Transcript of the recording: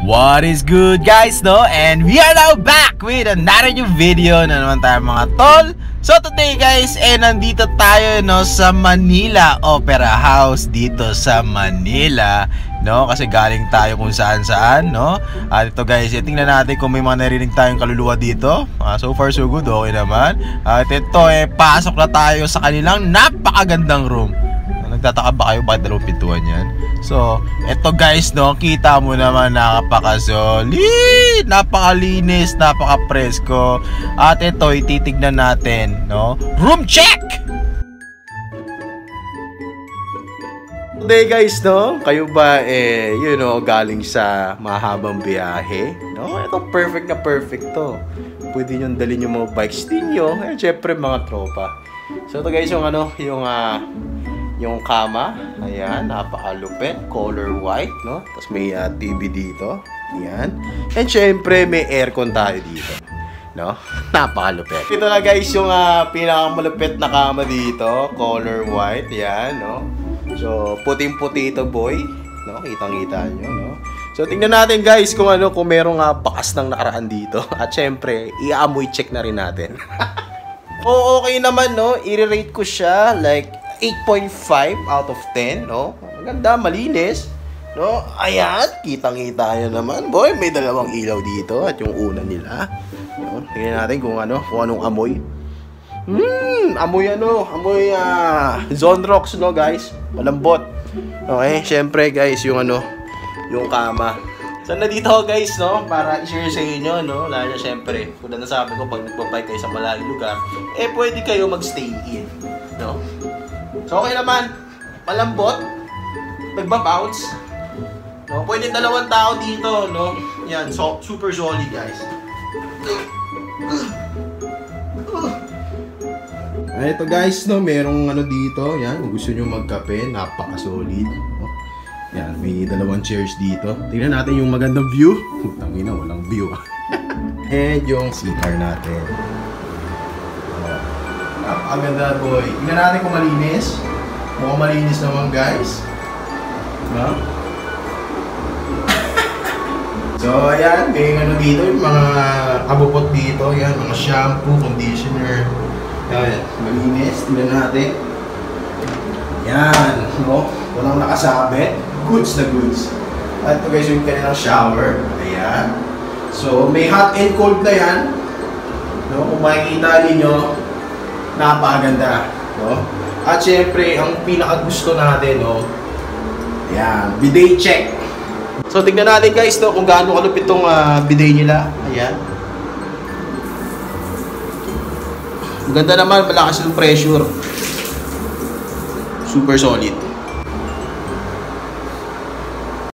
What is good guys, no? And we are now back with another new video na naman tayo mga tol. So today guys, nandito tayo no sa Manila Opera House dito sa Manila, no? Kasi galing tayo kung saan-saan, no? At ito guys, tingnan natin kung may mga narinig tayong kaluluwa dito. So far so good, okay naman. At ito pasok na tayo sa kanilang napakagandang room. Nagtataka ba kayo bakit dalawang pintuan yan? So, eto guys, no, kita mo naman napaka-solid, napakalinis, napaka-presko. At ito, ititignan natin, no? Room check! Today guys, no, kayo ba, you know, galing sa mahabang biyahe? No, ito perfect na perfect to. Pwede nyo dalhin yung mga bikes ninyo, syempre mga tropa. So, ito guys, yung ano, yung kama, ayan, napakalupit, color white, no? Tapos may TV dito, ayan. And syempre, may aircon tayo dito, no? Napakalupit. Ito na guys, yung pinakamalupit na kama dito, color white, ayan, no? So, puting-puti ito, boy, no? Kitang-kita nyo, no? So, tingnan natin guys kung ano, kung merong bakas ng nakaraan dito. At syempre, i-amoy check na rin natin. O, okay naman, no? I-rate ko siya, like, 8.5 out of 10, no? Maganda, malinis, no? Ayan, kitang-kita nyo naman. Boy, may dalawang ilaw dito at yung una nila. No? Tingnan natin kung anong amoy. Amoy Zonrox, no, guys? Malambot. Okay, syempre, guys, yung yung kama. So, nandito ako, guys, no? Para i-share sa inyo, no? Lalo na, syempre, kung nasabi ko, pag nagpapay kayo sa malayong lugar, pwede kayo mag-stay in, no? So, okay naman. Malambot. Nagba-bounce. No? Pwede dalawang tao dito, no? Yan. So, super solid, guys. Ito, guys, no? Merong dito. Yan. Kung gusto nyo magkape, napaka-solid. No? Yan. May dalawang chairs dito. Tingnan natin yung magandang view. Tangina, walang view. And yung CR natin. Napakaganda, boy. Tingnan natin kung malinis. Mukhang malinis naman, guys. No? So, ayan. May dito. Yung mga kabupot dito. Ayan. Mga shampoo, conditioner. Ayan. Malinis. Tingnan natin. Ayan. No? Walang nakasabit. Goods na goods. At ito, guys, yung kanilang shower. Ayan. So, may hot and cold na yan. No? Kung makikita ninyo, napakaganda, no? At syempre, ang pinakagusto natin, no? Ayan, bidet check. So, tignan natin guys, no, kung gaano kalupit itong bidet nila. Ayan. Maganda naman, malakas yung pressure. Super solid.